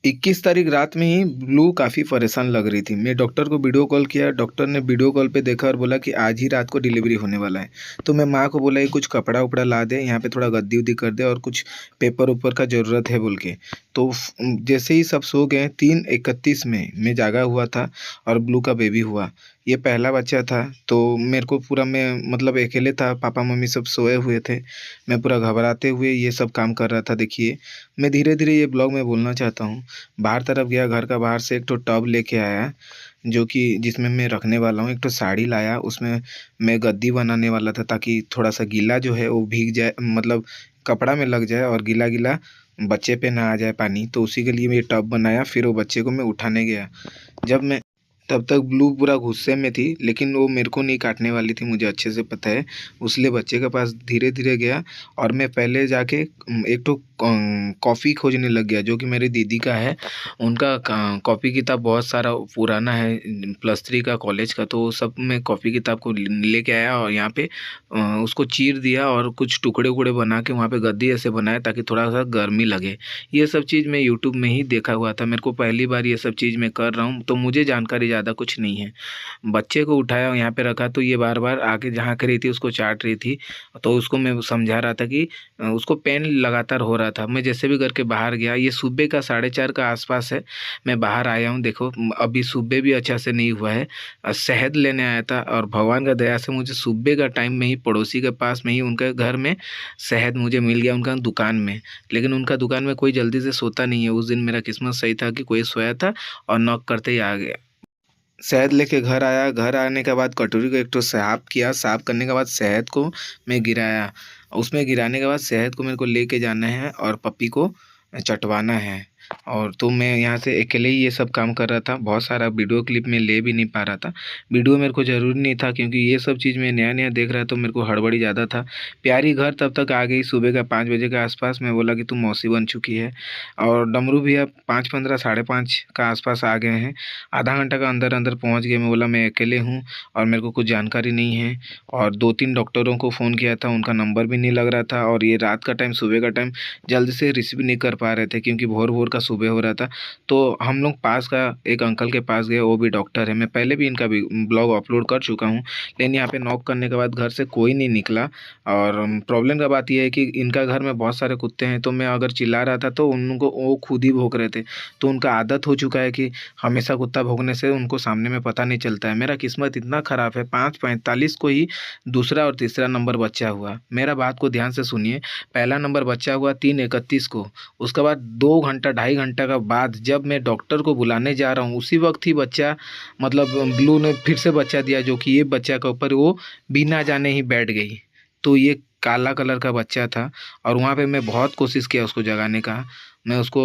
21 तारीख रात में ही ब्लू काफ़ी परेशान लग रही थी। मैं डॉक्टर को वीडियो कॉल किया, डॉक्टर ने वीडियो कॉल पे देखा और बोला कि आज ही रात को डिलीवरी होने वाला है। तो मैं माँ को बोला कि कुछ कपड़ा-उपड़ा ला दे, यहाँ पे थोड़ा गद्दी-उद्दी कर दे और कुछ पेपर-वेपर का ज़रूरत है बोल के। तो जैसे ही सब सो गए 3:31 में मैं जागा हुआ था और ब्लू का बेबी हुआ। ये पहला बच्चा था, तो मेरे को पूरा मैं मतलब अकेले था, पापा-मम्मी सब सोए हुए थे। मैं पूरा घबराते हुए ये सब काम कर रहा था देखिए। मैं धीरे-धीरे ये ब्लॉग मैं बोलना चाहता हूँ। बाहर तरफ गया, घर का बाहर से एक ठो टब लेके आया, जो कि जिसमें मैं रखने वाला हूँ। एक ठो साड़ी लाया, उसमें मैं गद्दी बनाने वाला था ताकि थोड़ा-सा गीला जो है वो भीग जाए, मतलब कपड़ा में लग जाए और गीला-गीला बच्चे पे ना आ जाए पानी। तो उसी के लिए मैं ये टब बनाया, फिर वो बच्चे को मैं उठाने गया। जब मैं तब तक ब्लू पूरा गुस्से में थी, लेकिन वो मेरे को नहीं काटने वाली थी, मुझे अच्छे से पता है। इसलिए बच्चे के पास धीरे-धीरे गया और मैं पहले जाके एक ठो कॉपी खोजने लग गया, जो कि मेरी दीदी का है। उनका कॉपी किताब बहुत सारा पुराना है, +3 का कॉलेज का, तो वो सब मैं कॉपी किताब को लेके आया और यहाँ पे उसको चीर दिया और कुछ टुकड़े-वुकड़े बना के वहाँ पे गद्दी ऐसे बनाया ताकि थोड़ा-सा गर्मी लगे। ये सब चीज़ मैं यूट्यूब में ही देखा हुआ था। मेरे को पहली बार ये सब चीज़ मैं कर रहा हूँ, तो मुझे जानकारी ज़्यादा कुछ नहीं है। बच्चे को उठाया और यहाँ पे रखा, तो ये बार-बार आके झाँक रही थी, उसको चाट रही थी। तो उसको मैं समझा रहा था कि उसको पेन लगातार हो रहा था। मैं जैसे भी करके बाहर गया, ये सुबह का 4:30 का आस-पास है। मैं बाहर आया हूँ, देखो अभी सुबह भी अच्छा से नहीं हुआ है। शहद लेने आया था और भगवान का दया से मुझे सुबह का टाइम में ही पड़ोसी के पास में ही उनके घर में शहद मुझे मिल गया, उनका दुकान में। लेकिन उनका दुकान में कोई जल्दी से सोता नहीं है। उस दिन मेरा किस्मत सही था कि कोई सोया था और नॉक करते ही आ गया। शहद लेके घर आया, घर आने के बाद कटोरी को एक ठो साफ किया, साफ करने के बाद शहद को मैं गिराया। उसमें गिराने के बाद शहद को मेरे को लेके जाना है और पप्पी को चटवाना है। और तो मैं यहाँ से अकेले ही ये सब काम कर रहा था, बहुत सारा वीडियो क्लिप मैं ले भी नहीं पा रहा था। वीडियो मेरे को ज़रूरी नहीं था क्योंकि ये सब चीज़ मैं नया-नया देख रहा था, तो मेरे को हड़बड़ी ज़्यादा था। प्यारी घर तब तक आ गई सुबह का 5 बजे के आस-पास। मैं बोला कि तू मौसी बन चुकी है और डमरू भैया 5:15 साढ़े 5 का आस-पास आ गए हैं। आधा घंटा का अंदर-अंदर पहुँच गए। मैं बोला मैं अकेले हूँ और मेरे को कुछ जानकारी नहीं है, और 2-3 डॉक्टरों को फ़ोन किया था, उनका नंबर भी नहीं लग रहा था और ये रात का टाइम, सुबह का टाइम जल्दी से रिसीव नहीं कर पा रहे थे क्योंकि भोर-भोर का सुबह हो रहा था। तो हम लोग पास का एक अंकल के पास गए, वो भी डॉक्टर है। मैं पहले भी इनका भी ब्लॉग अपलोड कर चुका हूँ, लेकिन यहाँ पे नॉक करने के बाद घर से कोई नहीं निकला। और प्रॉब्लम का बात ये है कि इनका घर में बहुत सारे कुत्ते हैं, तो मैं अगर चिल्ला रहा था तो उनको वो खुद ही भौंक रहे थे। तो उनका आदत हो चुका है कि हमेशा कुत्ता भौंकने से उनको सामने में पता नहीं चलता है। मेरा किस्मत इतना ख़राब है, 5:45 को ही दूसरा और तीसरा नंबर बच्चा हुआ। मेरा बात को ध्यान से सुनिए, पहला नंबर बच्चा हुआ 3:31 को। उसके बाद 2 घंटा, ढाई घंटा का बाद जब मैं डॉक्टर को बुलाने जा रहा हूँ, उसी वक़्त ही बच्चा, मतलब ब्लू ने फिर से बच्चा दिया, जो कि ये बच्चा के ऊपर वो बिना जाने ही बैठ गई। तो ये काला कलर का बच्चा था और वहाँ पे मैं बहुत कोशिश किया उसको जगाने का। मैं उसको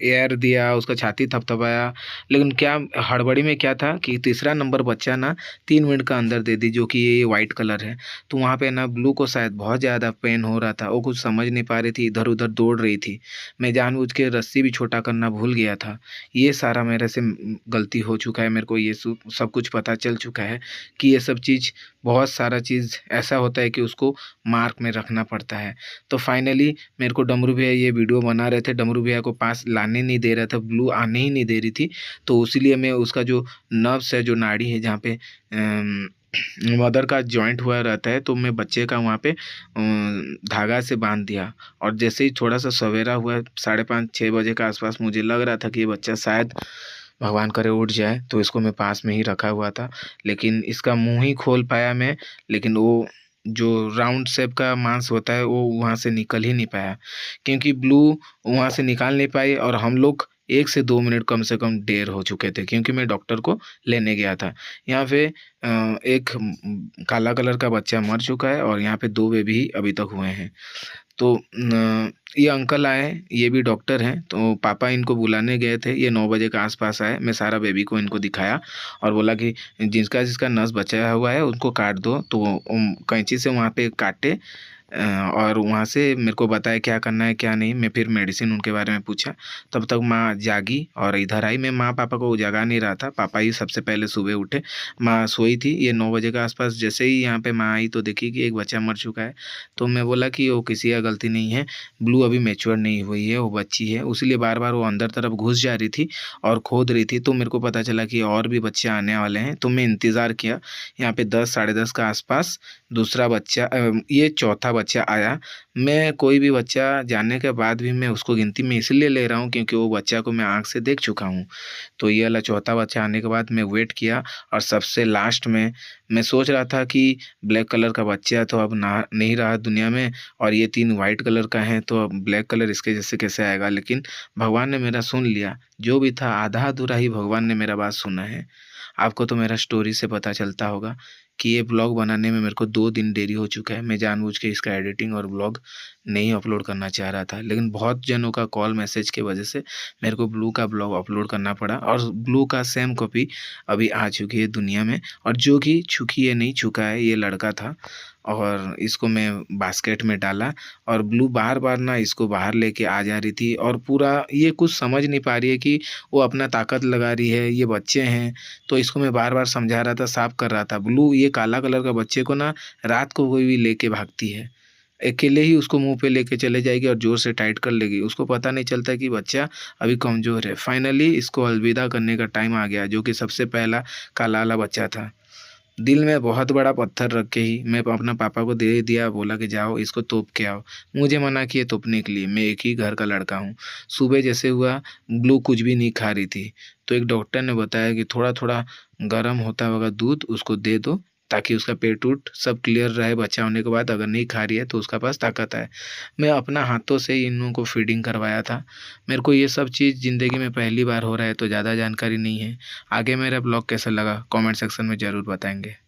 एयर दिया, उसका छाती थपथपाया, लेकिन क्या हड़बड़ी में क्या था कि तीसरा नंबर बच्चा ना 3 मिनट का अंदर दे दी, जो कि ये व्हाइट कलर है। तो वहाँ पे ना ब्लू को शायद बहुत ज़्यादा पेन हो रहा था, वो कुछ समझ नहीं पा रही थी, इधर-उधर दौड़ रही थी। मैं जानबूझ के रस्सी भी छोटा करना भूल गया था। ये सारा मेरे से गलती हो चुका है, मेरे को ये सब कुछ पता चल चुका है कि ये सब चीज़, बहुत सारा चीज़ ऐसा होता है कि उसको मार्क में रखना पड़ता है। तो फाइनली मेरे को डमरू भैया ये वीडियो बना रहे थे, डमरू भैया को पास लाने नहीं दे रहा था, ब्लू आने ही नहीं दे रही थी। तो इसीलिए मैं उसका जो नर्व्स है, जो नाड़ी है जहाँ पे मदर का जॉइंट हुआ रहता है, तो मैं बच्चे का वहाँ पे धागा से बांध दिया। और जैसे ही थोड़ा-सा सवेरा हुआ 5:30-6 बजे के आस-पास, मुझे लग रहा था कि ये बच्चा शायद भगवान करे उठ जाए, तो इसको मैं पास में ही रखा हुआ था। लेकिन इसका मुँह ही खोल पाया मैं, लेकिन वो जो राउंड शेप का मांस होता है, वो वहाँ से निकल ही नहीं पाया, क्योंकि ब्लू वहाँ से निकाल नहीं पाई और हम लोग 1 से 2 मिनट कम से कम देर हो चुके थे, क्योंकि मैं डॉक्टर को लेने गया था। यहाँ पे एक काला कलर का बच्चा मर चुका है और यहाँ पे 2 बेबी अभी तक हुए हैं। तो ये अंकल आए, ये भी डॉक्टर हैं, तो पापा इनको बुलाने गए थे, ये 9 बजे के आस-पास आए। मैं सारा बेबी को इनको दिखाया और बोला कि जिसका-जिसका नस बचा हुआ है, उनको काट दो। तो कैंची से वहाँ पे काटे, और वहाँ से मेरे को बताया क्या करना है क्या नहीं। मैं फिर मेडिसिन उनके बारे में पूछा, तब तक माँ जागी और इधर आई। मैं माँ पापा को जगा नहीं रहा था, पापा ही सबसे पहले सुबह उठे। माँ सोई थी, ये 9 बजे के आसपास जैसे ही यहाँ पे माँ आई तो देखी कि एक बच्चा मर चुका है। तो मैं बोला कि वो किसी का गलती नहीं है, ब्लू अभी मैच्योर नहीं हुई है, वो बच्ची है, उसीलिए बार बार वो अंदर तरफ घुस जा रही थी और खोद रही थी। तो मेरे को पता चला कि और भी बच्चे आने वाले हैं, तो मैं इंतज़ार किया। यहाँ पे 10 साढ़े 10 के आसपास दूसरा बच्चा ये चौथा बच्चा आया। मैं कोई भी बच्चा जाने के बाद भी मैं उसको गिनती में इसलिए ले रहा हूँ क्योंकि वो बच्चा को मैं आँख से देख चुका हूँ। तो ये वाला चौथा बच्चा आने के बाद मैं वेट किया और सबसे लास्ट में मैं सोच रहा था कि ब्लैक कलर का बच्चा तो अब ना नहीं रहा दुनिया में, और ये 3 वाइट कलर का हैं तो अब ब्लैक कलर इसके जैसे कैसे आएगा। लेकिन भगवान ने मेरा सुन लिया, जो भी था आधा-अधूरा ही भगवान ने मेरा बात सुना है। आपको तो मेरा स्टोरी से पता चलता होगा कि ये ब्लॉग बनाने में मेरे को 2 दिन देरी हो चुका है। मैं जानबूझ के इसका एडिटिंग और ब्लॉग नहीं अपलोड करना चाह रहा था, लेकिन बहुत जनों का कॉल मैसेज की वजह से मेरे को ब्लू का ब्लॉग अपलोड करना पड़ा और ब्लू का सेम कॉपी अभी आ चुकी है दुनिया में। और जो कि छुकी है नहीं छुका है ये लड़का था, और इसको मैं बास्केट में डाला और ब्लू बार-बार ना इसको बाहर लेके आ जा रही थी और पूरा ये कुछ समझ नहीं पा रही है कि वो अपना ताकत लगा रही है, ये बच्चे हैं। तो इसको मैं बार-बार समझा रहा था, साफ कर रहा था। ब्लू ये काला कलर का बच्चे को ना रात को कोई भी लेके भागती है। अकेले ही उसको मुँह पे लेके चले जाएगी और ज़ोर से टाइट कर लेगी। उसको पता नहीं चलता कि बच्चा अभी कमज़ोर है। फाइनली इसको अलविदा करने का टाइम आ गया, जो कि सबसे पहला काला वाला बच्चा था। दिल में बहुत बड़ा पत्थर रख के ही मैं अपना पापा को दे दिया, बोला कि जाओ इसको तोप के आओ। मुझे मना किए तोपने के लिए, मैं एक ही घर का लड़का हूँ। सुबह जैसे हुआ, ब्लू कुछ भी नहीं खा रही थी, तो एक डॉक्टर ने बताया कि थोड़ा-थोड़ा गरम होता होगा दूध उसको दे दो, ताकि उसका पेट-वूट सब क्लियर रहे बच्चा होने के बाद। अगर नहीं खा रही है तो उसका पास ताकत है। मैं अपना हाथों से ही इन लोगों को फीडिंग करवाया था। मेरे को ये सब चीज़ ज़िंदगी में पहली बार हो रहा है तो ज़्यादा जानकारी नहीं है। आगे मेरा ब्लॉग कैसा लगा कमेंट सेक्शन में ज़रूर बताएँगे।